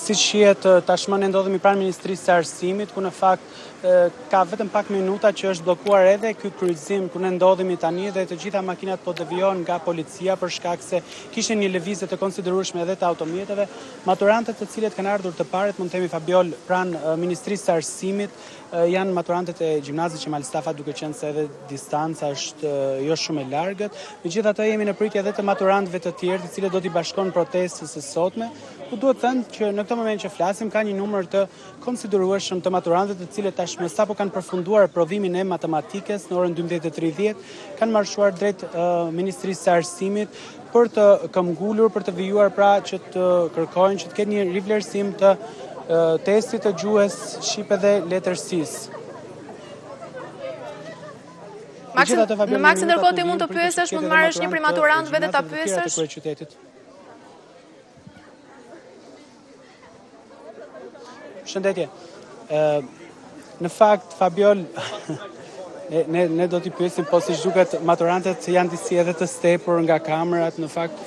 Si shihet tashmë ne ndodhemi pranë Ministrisë së Arsimit, ku në fakt ka vetëm pak minuta që është bllokuar edhe ky kryqëzim ku ne ndodhemi tani dhe të gjitha makinat po devijojnë nga policia për shkak se kishin një lëvizje të konsiderueshme edhe të automjeteve. Maturantët të cilët kanë ardhur të parët, mund të themi Fabiol, pranë Ministrisë së Arsimit, janë maturantët e gjimnazit që Malstafa, duke qenë se edhe distanca është jo shumë e largët. Megjithatë jemi në pritje edhe të maturantëve të tjerë, të cilët do t'i bashkojnë protestës së sotme. Ku duhet thënë që në këtë moment që flasim ka një numër të konsiderueshëm të maturantëve të cilët tashmë sapo kanë përfunduar provimin e matematikës në orën 12:30, kanë marshuar drejt Ministrisë së Arsimit për të këmbgulur, për të vijuar pra që të kërkojnë që të ketë një rivlerësim të testit të gjuhës shqipe dhe letërsisë. Në Max, ndërkohë ti mund të pyesësh, mund të marrësh një prej maturantëve dhe ta pyesësh. Shëndetje. Në fakt, Fabiol, ne do t'i pyesim, po si duket maturantët janë disi edhe të stepur nga kamerat, në fakt.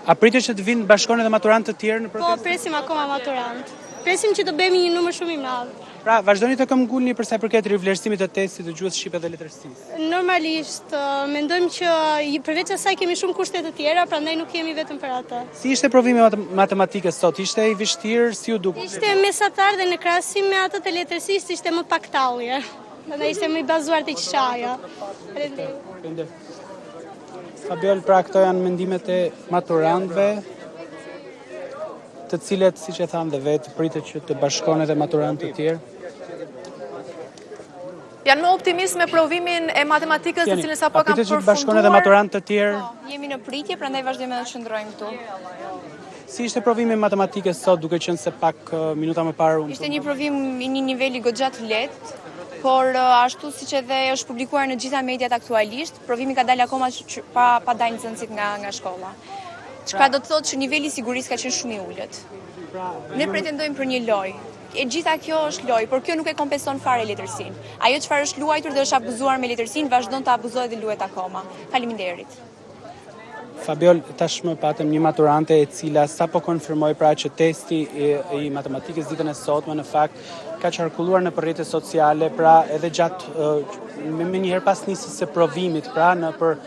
A pritesh që të vinë bashkon edhe maturantë të tjerë në protestë? Po, presim akoma maturantë. Presim që të bëjmë një numër shumë i madh. Pra, vazhdoni të këmbgulni për sa i përket rivlerësimit të testit të gjuhës shqipe dhe letërsisë. Normalisht, mendojmë që përveç asaj kemi shumë kushte të tjera, prandaj nuk jemi vetëm për atë. Si ishte provimi matematikës sot? Ishte i vështirë, si u duk? Ishte mesatar dhe në krahasim me atë të letërsisë ishte më pak tallje. Prandaj ishte më i bazuar te qeshaja. Fabiol, pra këto janë mendimet e maturantëve, të cilët, siç e thanë dhe vetë, pritet që të bashkon edhe maturantë të tjerë. Janë më optimist me provimin e matematikës të cilën sapo kanë përfunduar. Pritet që të bashkon edhe maturantë të tjerë. Po, jemi në pritje, prandaj vazhdojmë të qëndrojmë këtu. Si ishte provimi i matematikës sot, duke qenë se pak minuta më parë Ishte një provim i një niveli goxha të lehtë, por ashtu siç edhe është publikuar në gjitha mediat aktualisht, provimi ka dalë akoma pa dalë nxenesit nga shkolla. Çka do të thotë që niveli i sigurisë ka qenë shumë i ulët. Ne pretendojmë për një lojë. E gjitha kjo është lojë, por kjo nuk e kompenson fare letërsinë. Ajo çfarë është luajtur dhe është abuzuar me letërsinë, vazhdon të abuzojë dhe luhet akoma. Faleminderit. Fabiol, tashmë patëm një maturante e cila sapo konfirmoi pra që testi i matematikës ditën e sotme në fakt ka qarkulluar në rrjetet sociale, pra edhe gjatë me njëherë pas nisjes së provimit, pra në për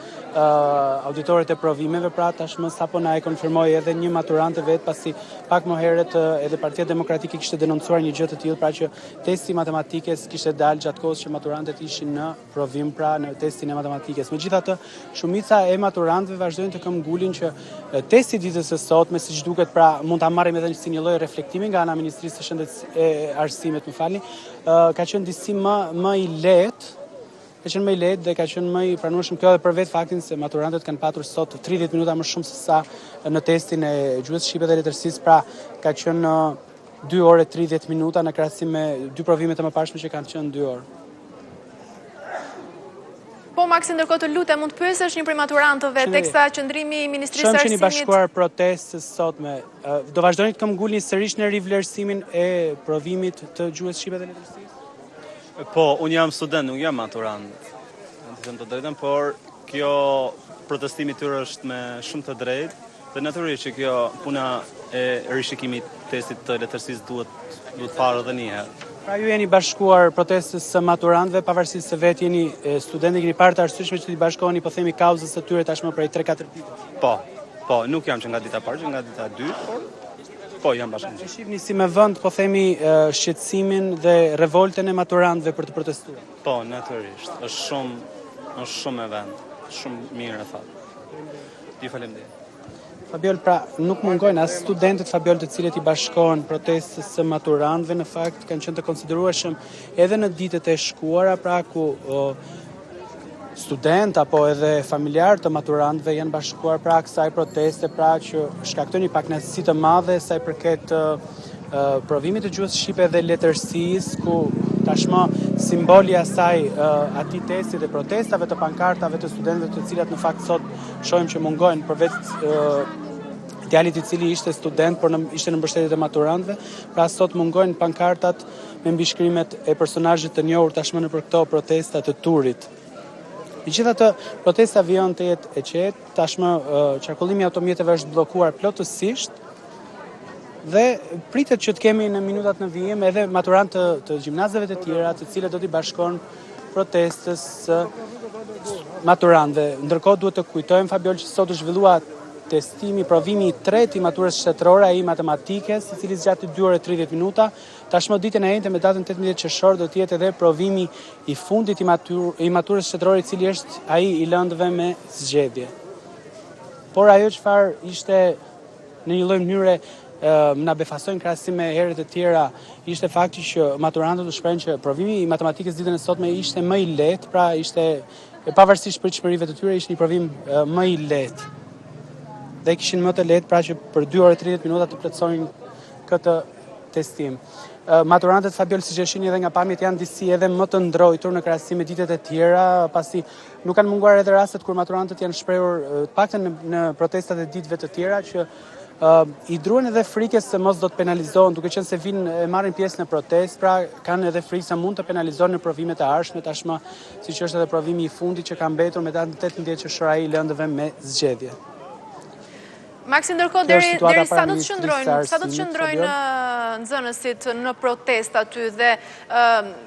auditorët e provimeve, pra tashmë sapo na e konfirmoi edhe një maturante vet, pasi pak më herët edhe Partia Demokratike kishte denoncuar një gjë të tillë, pra që testi i matematikës kishte dalë gjatë kohës që maturantët ishin në provim, pra në testin e matematikës. Megjithatë, shumica e maturantëve vazhdojnë të këmbgulin që testi ditës së sotme, siç duket, pra mund ta marrim edhe si një lloj reflektimi nga ana e Ministrisë së Arsimit, ka qenë disi më i lehtë. Ka qenë më i lehtë dhe ka qenë më i pranueshëm kjo edhe për vetë faktin se maturantët kanë patur sot 30 minuta më shumë se sa në testin e gjuhës shqipe dhe letërsisë, pra ka qenë 2 orë 30 minuta në krahasim me dy provimet e mëparshme që kanë qenë 2 orë. Po, Max, ndërkohë të lutem, mund të pyesësh një prej maturantëve teksa qëndrimi i Ministrisë së Arsimit. Shumë që një bashkuar protestës sotme, do vazhdoni të këmbgulni sërish në rivlerësimin e provimit të gjuhës shqipe dhe letërsisë? Po, unë jam student, nuk jam maturant. Të drejtën, por kjo protestimi tyre është me shumë të drejtë dhe natyrisht që kjo puna e rishikimit testit të letërsisë duhet parë edhe një herë. Pra ju jeni bashkuar protestës së maturantëve, pavarësisht se vetë jeni studentë, keni parë të arsyeshme që t'i bashkoheni, po themi kauzës së tyre tashmë prej 3-4 ditë. Po, nuk jam që nga dita parë, që nga dita 2, po jam bashkë. E shihni si me vend, po themi, shqetësimin dhe revoltën e maturantëve për të protestuar. Po, natyrisht, është shumë e vend, shumë mirë e thatë. Ju faleminderit. Fabiol, pra nuk mungojnë as studentët, Fabiol, të cilët i bashkohen protestës së maturantëve, në fakt kanë qenë të konsiderueshëm edhe në ditët e shkuara, pra ku student apo edhe familjar të maturantëve janë bashkuar pra kësaj proteste, pra që shkakton një pakënaqësi të madhe sa i përket provimit të gjuhës shqipe dhe letërsisë, ku tashmë simboli i asaj atij testi dhe protestave të pankartave të studentëve, të cilat në fakt sot shohim që mungojnë përveç djalit i cili ishte student, por ishte në mbështetje të maturantëve, pra sot mungojnë pankartat me mbishkrimet e personazhit të njohur tashmë nëpër këto protesta të turit. Megjithatë, protesta vijon të jetë e qetë, tashmë qarkullimi i automjeteve është bllokuar plotësisht Dhe pritet që të kemi në minutat në vijim edhe maturantë të gjimnazeve të tjera, të cilët do t'i bashkon protestës së maturantëve. Ndërkohë duhet të kujtojmë, Fabiol, që sot u zhvillua testimi, provimi i tretë i maturës shtetërore, ai matematikës, i cili zgjati 2 orë e 30 minuta. Tashmë ditën e njëjtë me datën 18 qershor do të jetë edhe provimi i fundit i maturës shtetërore, i cili është ai i lëndëve me zgjedhje. Por ajo çfarë ishte në një lloj mënyre na befasojnë krahasim me herët e tjera, ishte fakti që maturantët u shprehin që provimi i matematikës ditën e sotme ishte më i lehtë, pra ishte pavarësisht pritshmërive të tyre, ishte një provim më i lehtë. Dhe kishin më të lehtë pra që për 2 orë 30 minuta të plotësonin këtë testim. Maturantët, Fabiol, siç e shihni edhe nga pamjet, janë disi edhe më të ndrojtur në krahasim me ditët e tjera, pasi nuk kanë munguar edhe rastet kur maturantët janë shprehur të paktën në protestat e ditëve të tjera që i druhen edhe frikës se mos do të penalizohen, duke qenë se vinë e marrin pjesë në protestë, pra kanë edhe frikë se mund të penalizohen në provimet e ardhshme, tashmë siç është edhe provimi i fundit që ka mbetur me datën 18 qershor ai i lëndëve me zgjedhje. Maksi, ndërkohë deri sa do të qëndrojnë nxënësit në protestë aty dhe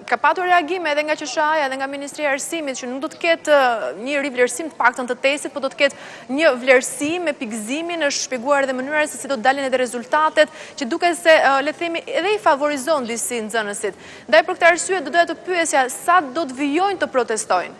ka patur reagime edhe nga QSH-ja edhe nga Ministria e Arsimit që nuk do të ketë një rivlerësim të paktën të testit, por do të ketë një vlerësim me pikëzimin, është shpjeguar edhe mënyra se si do të dalin edhe rezultatet, që duket se le të themi edhe i favorizon disi nxënësit. Ndaj për këtë arsye do doja të pyesja sa do të vijojnë të protestojnë.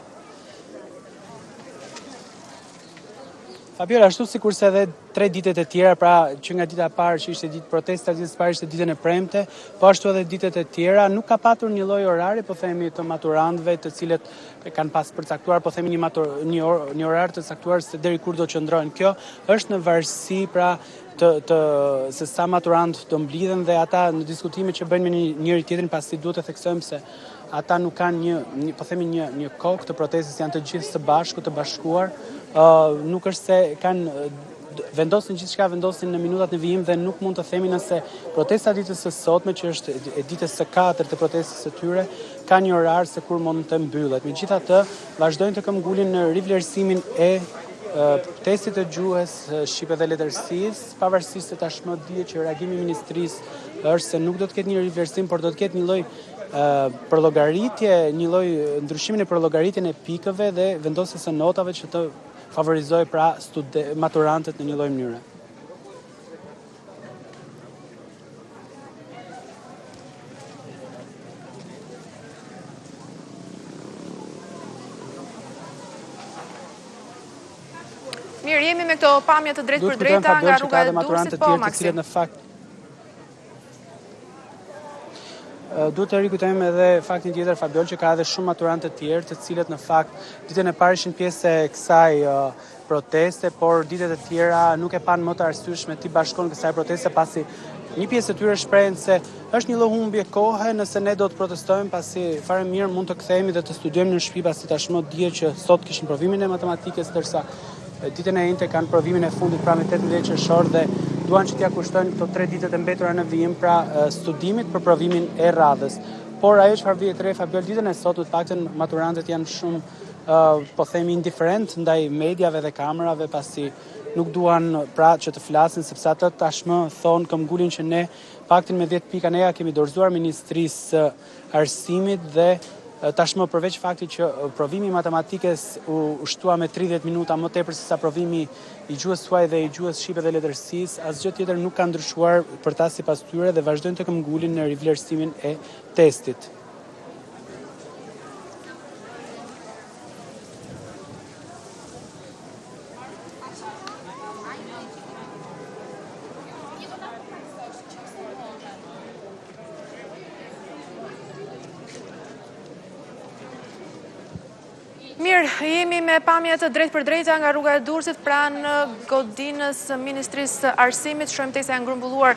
Fabiol, ashtu sikurse edhe 3 ditët e tjera, pra që nga dita e parë që ishte ditë protesta, ditës së parë ishte ditën e premte, po ashtu edhe ditët e tjera, nuk ka patur një lloj orari, po themi, të maturantëve, të cilët kanë pas përcaktuar, po themi një orar të caktuar se deri kur do qëndrojnë. Kjo është në varësi pra se sa maturant do mblidhen dhe ata në diskutime që bëjnë me njëri tjetrin, pasi duhet të theksojmë se ata nuk kanë një kokë të protestës, janë të gjithë së bashku, të bashkuar. Nuk është se kanë vendosin gjithçka, vendosin në minutat në vijim dhe nuk mund të themi nëse protesta ditës së sotme, që është e ditës së 4 të protestës së tyre, ka një orar se kur mund të mbyllet. Megjithatë, vazhdojnë të këmbgulin në rivlerësimin e testit të gjuhës shqipe dhe letërsisë, pavarësisht se tashmë dihet që reagimi i ministrisë është se nuk do të ketë një rivlerësim, por do të ketë një lloj përllogaritje, një lloj ndryshimin e përllogaritjen e pikëve dhe vendosjes së notave që të favorizojë pra maturantët në një lloj mënyre. Mirë, jemi me këto pamje të drejtë për drejta nga rruga e Durrësit, po Maksi. Duhet të rikujtojmë edhe faktin tjetër, Fabiol, që ka edhe shumë maturantë të tjerë, të cilët në fakt ditën e parë ishin pjesë e kësaj proteste, por ditët e tjera nuk e kanë më të arsyeshme ti bashkon kësaj proteste, pasi një pjesë e tyre shprehen se është një lloj humbje kohe nëse ne do të protestojmë, pasi fare mirë mund të kthehemi dhe të studiojmë në shtëpi, pasi tashmë dihet që sot kishin provimin e matematikës, ndërsa ditën e njëjtë kanë provimin e fundit pra me 18 qershor dhe duan që t'ia kushtojnë këto 3 ditët e mbetura në vijim pra studimit për provimin e radhës. Por ajo çfarë vjen re, Fabiol, ditën e sotme të paktën maturantët janë shumë po themi indiferent ndaj mediave dhe kamerave, pasi nuk duan pra që të flasin, sepse ata tashmë thonë këmbgulin që ne paktën me 10 pika ne ja kemi dorëzuar Ministrisë Arsimit dhe tashmë përveç faktit që provimi i matematikës u shtua me 30 minuta më tepër se sa provimi i gjuhës suaj dhe i gjuhës shqipe dhe letërsisë, asgjë tjetër nuk ka ndryshuar për ta sipas tyre dhe vazhdojnë të këmbgulin në rivlerësimin e testit. Mirë, jemi me pamje të drejtë për drejta nga rruga e Durrësit pranë godinës Ministrisë Arsimit. Shohim teksa janë grumbulluar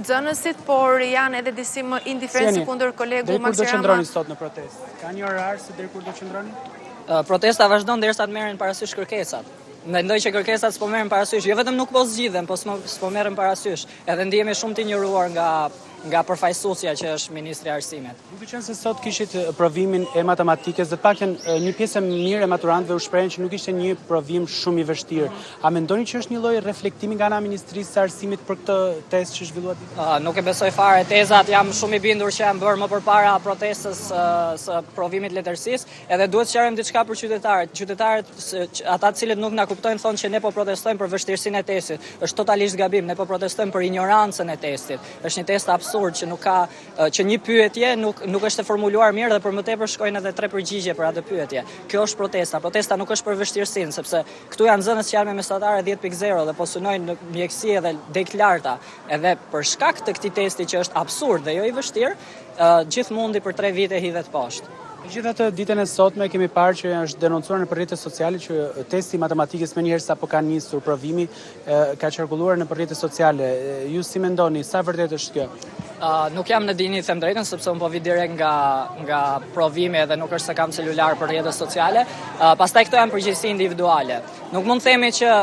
nxënësit, por janë edhe disi më indiferent si kundër kolegu Maksi Rama. Deri kur do qëndroni sot në protestë? Ka një orar se deri kur do qëndroni? Protesta vazhdon derisa të merren parasysh kërkesat. Mendoj që kërkesat s'po merren parasysh, jo vetëm nuk po zgjidhen, po s'po merren parasysh. Edhe ndihemi shumë të injoruar nga nga përfaqësuesja që është Ministri i Arsimit. Duke qenë se sot kishit provimin e matematikës, dhe të paktën një pjesë mirë e maturantëve u shprehen që nuk ishte një provim shumë i vështirë. A mendoni që është një lloj reflektimi nga ana e Ministrisë së Arsimit për këtë testë që zhvilluat? Nuk e besoj fare. Tezat jam shumë i bindur që janë bërë më përpara protestës së provimit letërsisë, edhe duhet të sqarojmë diçka për qytetarët. Qytetarët, ata të cilët nuk na kuptojnë, thonë që ne po protestojmë për vështirësinë e testit. Është totalisht gabim. Ne po protestojmë për ignorancën e testit. Është një test absurd që nuk ka që një pyetje nuk është e formuluar mirë dhe për më tepër shkojnë edhe 3 përgjigje për atë pyetje. Kjo është protesta. Protesta nuk është për vështirësinë, sepse këtu janë nxënës që janë me mestatare 10.0 dhe po synojnë në mjekësi edhe deg larta. Edhe për shkak të këtij testi që është absurd dhe jo i vështirë, gjithë mundi për 3 vite hidhet poshtë. Megjithatë, ditën e sotme kemi parë që është denoncuar në rrjetet sociale që testi i matematikës menjëherë sapo ka nisur provimi ka qarkulluar në rrjetet sociale. Ju si mendoni, sa vërtet është kjo? Nuk jam në dini, them drejtën, sepse unë po vi direkt nga provimi edhe nuk është se kam celular për rrjetet sociale. Pastaj këto janë përgjegjësi individuale. Nuk mund të themi që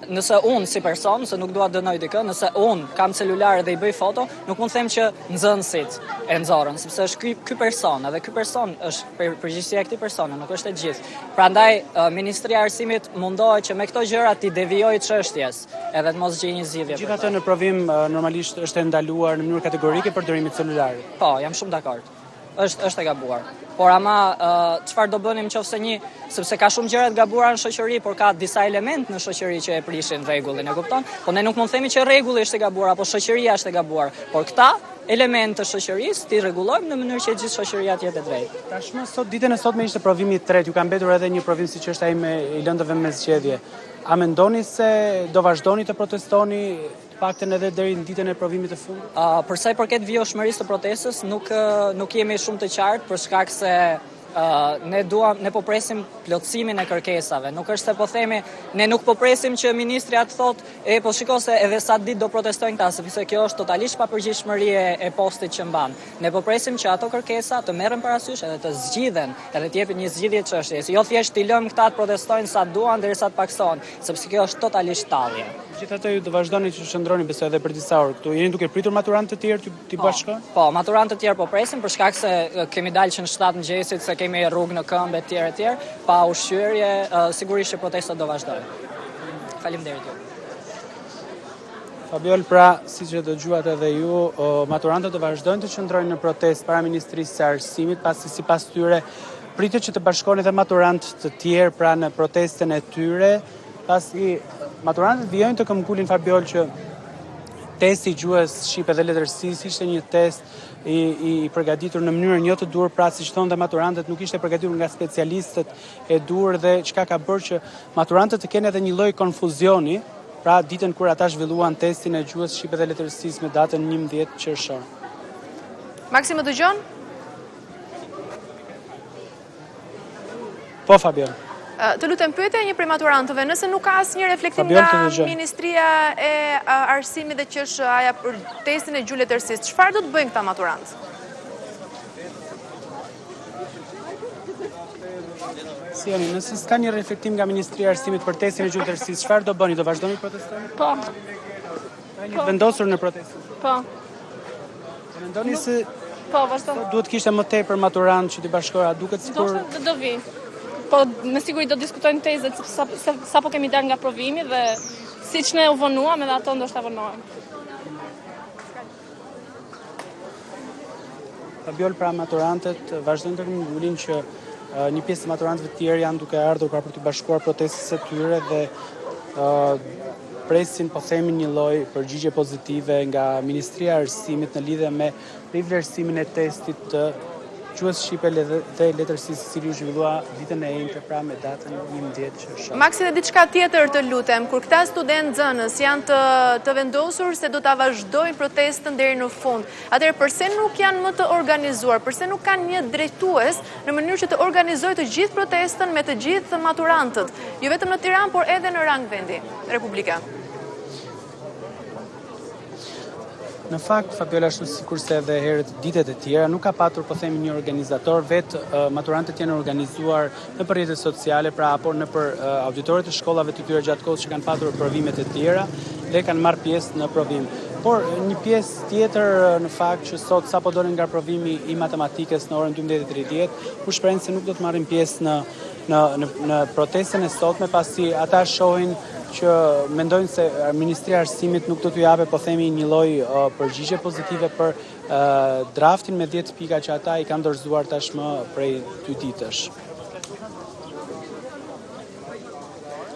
nëse unë si person, se nuk dua të dënoj dikë, nëse unë kam celular dhe i bëj foto, nuk mund të them që nxënësit e nxorën, sepse është ky person, edhe ky person është përgjegjësia e këtij personi, nuk është e gjithë. Prandaj Ministria e Arsimit mundohet që me këto gjëra ti devijojë çështjes, edhe të mos gjejë një zgjidhje. Gjithatë në provim normalisht është ndaluar në mënyrë kategorike përdorimi i celularit. Po, jam shumë dakord. Është e gabuar. Por ama çfarë do bënim nëse sepse ka shumë gjëra të gabuara në shoqëri, por ka disa elementë në shoqëri që e prishin rregullin, e kupton? Po ne nuk mund të themi që rregulli është i gabuar apo shoqëria është e gabuar, por këta elementë të shoqërisë ti rregullojmë në mënyrë që gjithë shoqëria të jetë e drejtë. Tashmë sot ditën e sotme ishte provimi i tretë, ju ka mbetur edhe një provim siç është ai me i lëndëve me zgjedhje. A mendoni se do vazhdoni të protestoni paktën edhe deri në ditën e provimit të fundit? Për sa i përket vijshmërisë të protestës, nuk jemi shumë të qartë për shkak se ne po presim plotësimin e kërkesave. Nuk është se po themi, ne nuk po presim që ministri atë thotë, po shiko se edhe sa ditë do protestojnë këta, sepse kjo është totalisht pa përgjegjësi e postit që mban. Ne po presim që ato kërkesa të merren parasysh edhe të zgjidhen, edhe të jepin një zgjidhje çështjes. Jo thjesht t'i lëmë këta të protestojnë sa duan derisa të paksohen, sepse kjo është totalisht tallje. Gjithatë ju do vazhdoni të shndroni besoj edhe për disa orë këtu. Jeni duke pritur maturantë të tjerë t'i bashkojnë? Po, maturantë të tjerë po presim për shkak se kemi dalë që në 7 mëngjesit, se kemi rrugë në këmbë etj, pa ushqyerje, sigurisht që protestat do vazhdojnë. Faleminderit ju. Fabiol, pra, siç e dëgjuat edhe ju, maturantët do vazhdojnë të qëndrojnë në protestë para Ministrisë së Arsimit, pasi sipas tyre pritet që të bashkohen edhe maturantë të tjerë pra në protestën e tyre, pasi maturantët vijojnë të këmbgulin, Fabiol, që testi i gjuhës shqipe dhe letërsisë ishte një test i përgatitur në mënyrë jo të dur, pra siç thonë dhe maturantët, nuk ishte përgatitur nga specialistët e dur, dhe çka ka bërë që maturantët të kenë edhe një lloj konfuzioni, pra ditën kur ata zhvilluan testin e gjuhës shqipe dhe letërsisë me datën 11 qershor. Maksi, më dëgjon? Po, Fabiol. Të lutem, pyetja një prej maturantëve, nëse nuk ka asnjë reflektim nga Ministria e Arsimit dhe që është aja për testin e gjuhës letërsisë, çfarë do të bëjnë këta maturantë? Si jeni, nëse s'ka një reflektim nga Ministria e Arsimit për testin e gjuhës letërsisë, çfarë do bëni? Do vazhdoni protestoni? Po. Ka një vendosur në protestë? Po. Mendoni se Po, vazhdo. duhet kishte më tepër maturantë që t'i bashkoja, duket sikur Do vi. Po, me siguri do diskutojnë tezet, sa po kemi dalë nga provimi dhe siç ne u vonuam edhe ato ndoshta vonohen. Fabiol, pra maturantët vazhdojnë të këmbgulin që një pjesë të maturantëve të tjerë janë duke ardhur pra për të bashkuar protestës së tyre dhe presin, po themi, një lloj përgjigje pozitive nga Ministria e Arsimit në lidhje me rivlerësimin e testit të gjuhës shqipe dhe letërsisë, i cili u zhvillua ditën e njëjtë pra me datën 11 qershor. Maksi, dhe diçka tjetër të lutem, kur këta studentë nxënës janë të vendosur se do ta vazhdojnë protestën deri në fund, atëherë pse nuk janë më të organizuar, pse nuk kanë një drejtues në mënyrë që të organizojë të gjithë protestën me të gjithë maturantët, jo vetëm në Tiranë, por edhe në rang vendi republikan? Në fakt, Fabiola, ashtu sikurse edhe herët ditët e tjera, nuk ka patur, po themi, një organizator, vetë maturantët janë organizuar në rrjetet sociale, pra apo në për auditorët e shkollave të tyre gjatë kohës që kanë patur provimet e tjera dhe kanë marrë pjesë në provim. Por një pjesë tjetër në fakt që sot sapo dolën nga provimi i matematikës në orën 12:30, u shprehin se nuk do të marrin pjesë në protestën e sotme, pasi ata shohin që mendojnë se Ministria e Arsimit nuk do t'u japë, po themi, një lloj përgjigje pozitive për draftin me 10 pika që ata i kanë dorëzuar tashmë prej 2 ditësh.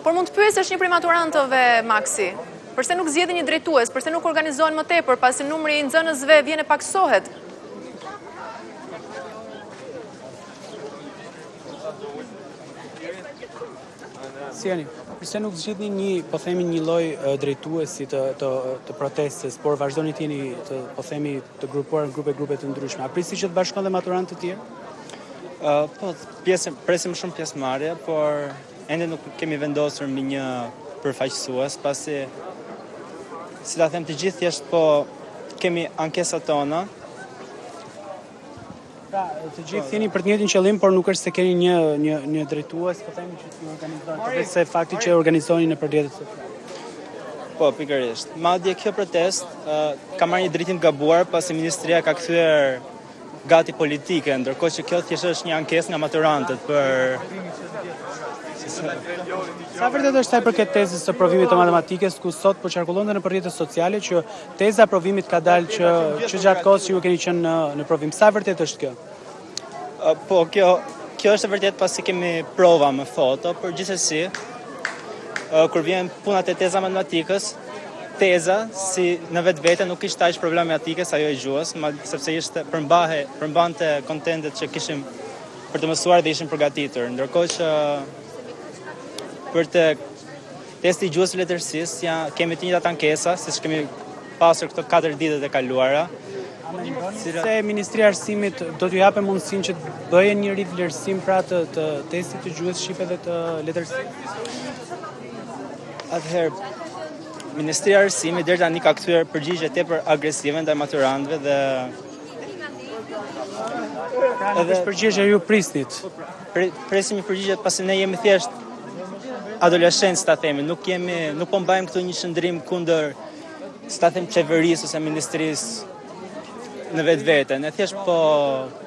Por mund të pyesësh një prej maturantëve, Maksi, përse nuk zgjedhin një drejtues, përse nuk organizohen më tepër, pasi numri i nxënësve vjen e paksohet? Sjeni, përse nuk zgjidhni një lloj drejtuesi të protestës, por vazhdoni të jeni po themi të grupuar në grupe të ndryshme. A prisni që të bashkohen dhe maturantë të tjerë? Po, presim shumë pjesëmarrje, por ende nuk kemi vendosur mbi një përfaqësues, pasi si ta them të gjithë thjesht po kemi ankesat tona. Pra, të gjithë jeni për të njëjtin qëllim, por nuk është se keni një drejtues, po themi që ju organizoni, përveç se fakti që organizoni në përrjedhjet sociale. Po, pikërisht. Madje kjo protestë ka marrë një drejtim gabuar, pasi ministria ka kthyer gati politike, ndërkohë që kjo thjesht është një ankesë nga maturantët për Sa vërtet është sa i përket tezës së provimit të matematikës, ku sot po qarkullon në rrjetet sociale që teza e provimit ka dalë që gjatë kohës që ju keni qenë në provim. Sa vërtet është kjo? Po, kjo është e vërtet, pasi kemi prova me foto, por gjithsesi kur vjen punat e teza matematikës, teza si në vetvete nuk ishte aq problematikës ajo e gjuhës, sepse ishte përmbante kontentet që kishim për të mësuar dhe ishim përgatitur. Ndërkohë që për të testi i gjuhës letërsisë kemi të njëjtat ankesa, siç kemi pasur këto 4 ditët e kaluara. Se Ministria e Arsimit do t'ju japë mundësinë që të bëjë një rivlerësim pra të testit të gjuhës shqipe dhe të letërsisë? Atëherë, Ministria e Arsimit deri tani ka kthyer përgjigje tepër agresive ndaj maturantëve dhe edhe përgjigje ju prisnit. Presim një përgjigje, pasi ne jemi thjesht adoleshencë, ta themi, nuk po mbajmë këtu një shëndrim kundër, si ta them, qeverisë ose ministrisë në vetvete. Ne thjesht po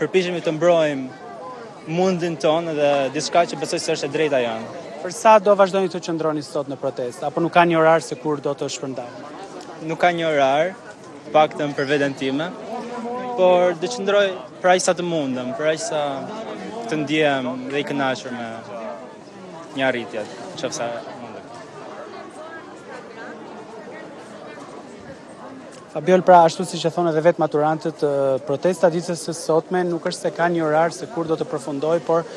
përpiqemi të mbrojmë mundin tonë dhe diçka që besoj se është e drejta janë. Për sa do vazhdoni të qëndroni sot në protestë, apo nuk ka një orar se kur do të shpërndajmë? Nuk ka një orar, paktën për veten time, por do qëndroj për aq sa të mundem, për aq sa të ndihem dhe i kënaqur me një arritje, nëse mundem. Fabiol, pra ashtu siç e thonë edhe vetë maturantët, protesta ditës së sotme nuk është se ka një orar se kur do të përfundojë, por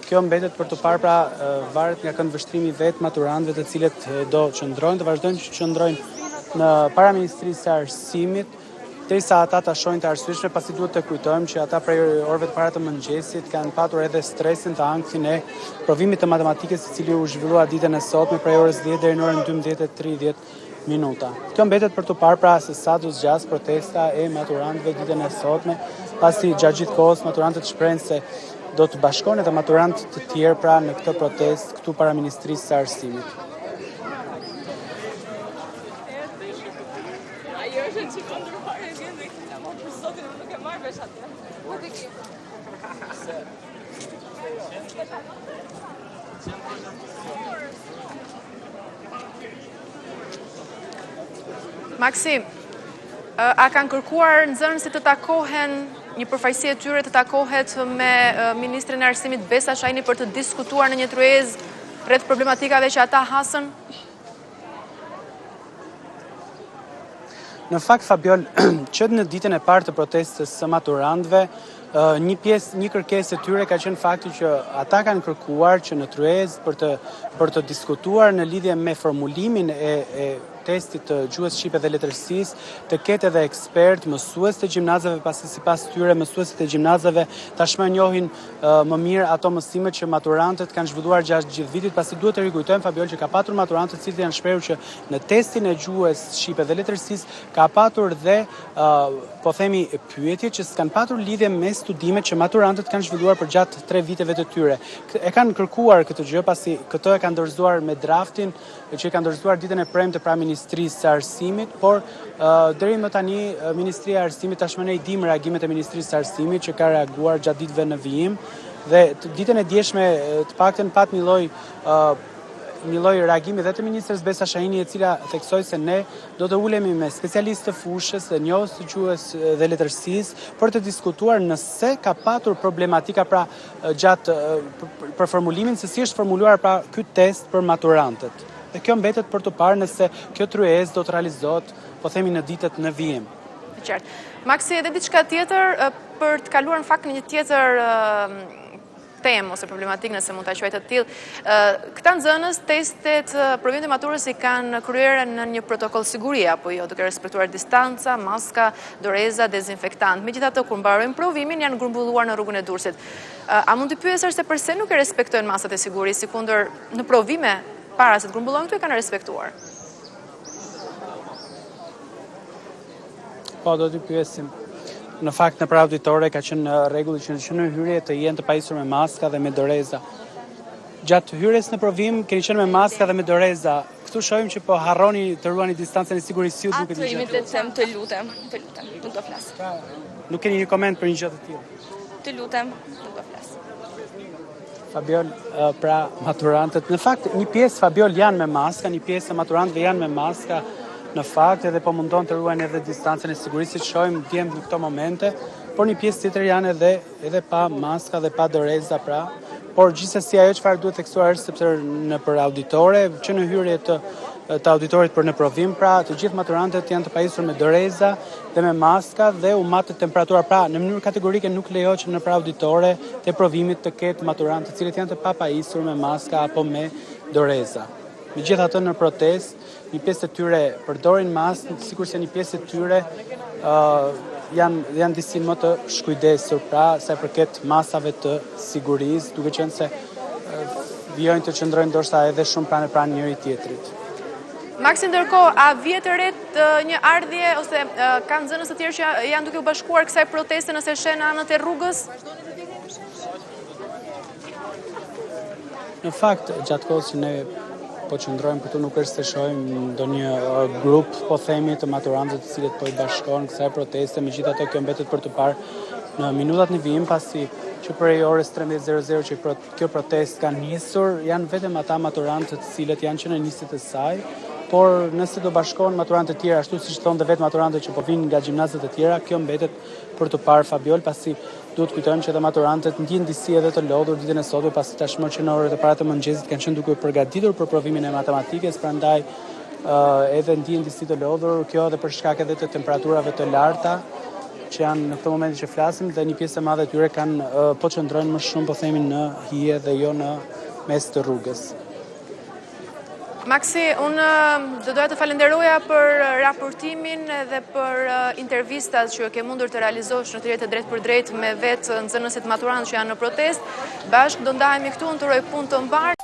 kjo mbetet për të parë, pra varet nga këndvështrimi vetë maturantëve, të cilët do qëndrojnë, të vazhdojnë që qëndrojnë në para Ministrisë së Arsimit, derisa ata ta shohin të arsyeshme, pasi duhet të kujtojmë që ata prej orëve të para të mëngjesit kanë patur edhe stresin të ankthjen e provimit të matematikës, i cili u zhvillua ditën e sotme prej orës 10 deri në orën 12:30. Kjo mbetet për të parë pra se sa do zgjas protesta e maturantëve ditën e sotme, pasi gjatë gjithë kohës maturantët shprehen se do të bashkohen edhe maturantë të tjerë pra në këtë protestë këtu para Ministrisë së Arsimit. Maksim, a kanë kërkuar nxënësit të takohen, një përfaqësi e tyre të takohet me Ministrin e Arsimit Besa Shajni për të diskutuar në një tryezë rreth problematikave që ata hasën? Në fakt, Fabiol, që në ditën e parë të protestës së maturantëve, një kërkesë e tyre ka qenë fakti që ata kanë kërkuar që në tryezë për të diskutuar në lidhje me formulimin e testit të gjuhës shqipe dhe letërsisë, të ketë edhe ekspert, mësues të gjimnazeve, pasi sipas tyre mësuesit e gjimnazeve tashmë njohin më mirë ato mësimet që maturantët kanë zhvilluar gjatë gjithë vitit, pasi duhet të rikujtojmë, Fabiol, që ka patur maturantët të cilët janë shprehur që në testin e gjuhës shqipe dhe letërsisë ka patur dhe po themi pyetje që s'kan patur lidhje me studimet që maturantët kanë zhvilluar për gjatë 3 viteve të tyre. E kanë kërkuar këtë gjë pasi këtë e kanë dorëzuar me draftin që e kanë dorëzuar ditën e premte pra Ministrisë së Arsimit, por deri më tani Ministria e Arsimit tashmë ne i dim reagimet e Ministrisë së Arsimit që ka reaguar gjatë ditëve në vijim dhe ditën e djeshme të paktën pat një lloj reagimi dhe të ministres Besa Shahini, e cila theksoi se ne do të ulemi me specialistë të fushës, njohës të gjuhës dhe letërsisë për të diskutuar nëse ka patur problematika pra gjatë për formulimin se si është formuluar pra ky test për maturantët. Dhe kjo mbetet për të parë nëse kjo tryezë do të realizohet, po themi në ditët në vijim. Qartë. Maksi, edhe diçka tjetër për të kaluar në fakt një tjetër temë ose problematik nëse mund ta quajë të tillë. Këta nxënës testet provimit e maturës i kanë kryer në një protokoll sigurie apo jo, duke respektuar distanca, maska, doreza, dezinfektant. Megjithatë, kur mbarojnë provimin janë grumbulluar në rrugën e Durrësit. A mund të pyesësh se pse nuk e respektojnë masat e sigurisë, sikundër në provime para se të grumbullohen këtu e kanë respektuar? Po, do t'i pyesim. Në fakt, në pra auditore ka qenë rregull që në hyrje të jenë të pajisur me maska dhe me doreza. Gjatë hyrjes në provim keni qenë me maska dhe me doreza. Këtu shohim që po harroni të ruani distancën e sigurisë, ju duket një gjë. Të lutem, nuk do flas. Nuk keni një koment për një gjë të tillë. Të lutem, nuk do flas. Fabiol, pra maturantët, në fakt një pjesë Fabiol janë me maska, një pjesë e maturantëve janë me maska. Në fakt edhe po mundon të ruajnë edhe distancën e sigurisë, shohim djem në këto momente, por një pjesë tjetër janë edhe pa maska dhe pa doreza pra. Por gjithsesi ajo çfarë duhet theksuar është sepse në për auditore, që në hyrje të auditorit për në provim, pra të gjithë maturantët janë të pajisur me doreza dhe me maska dhe u matë temperatura, pra në mënyrë kategorike nuk lejohet që në për auditore të provimit të ketë maturantë të cilët janë të papajisur me maska apo me doreza. Megjithatë në protestë një pjesë të tyre përdorin maskë, sigurisht një pjesë të tyre janë disi më të shkujdesur pra sa i përket masave të sigurisë, duke qenë se vijojnë të qëndrojnë ndoshta edhe shumë pranë njëri tjetrit. Maksi, ndërkohë, a vjet të ret një ardhje ose kanë nxënës të tjerë që janë duke u bashkuar kësaj proteste nëse shen anët e rrugës? Në fakt, gjatë kohës që ne po qëndrojmë këtu nuk është se shohim ndonjë grup, po themi, të maturantëve të cilët po i bashkohen kësaj proteste, megjithatë kjo mbetet për të parë në minutat në vijim, pasi që prej orës 13:00 që kjo protestë ka nisur, janë vetëm ata maturantë të cilët janë që në nisjet e saj, por nëse do bashkohen maturantë të tjerë, ashtu siç thonë vetë maturantët që po vinë nga gjimnazet e tjera, kjo mbetet për të parë Fabiol, pasi duhet kujtojmë që edhe maturantët ndjen disi edhe të lodhur ditën e sotme, pasi tashmë që në orët e para të mëngjesit kanë qenë duke u përgatitur për provimin e matematikës, prandaj edhe ndjen disi të lodhur, kjo edhe për shkak edhe të temperaturave të larta që janë në këtë moment që flasim, dhe një pjesë e madhe e tyre kanë po qëndrojnë më shumë, po themi, në hije dhe jo në mes të rrugës. Maksi, unë do doja të falenderoja për raportimin dhe për intervistat që ke mundur të realizosh në të jetë drejt për drejt me vetë nxënësit maturantë që janë në protest. Bashkë do ndahemi këtu, unë të uroj punë të mbarë.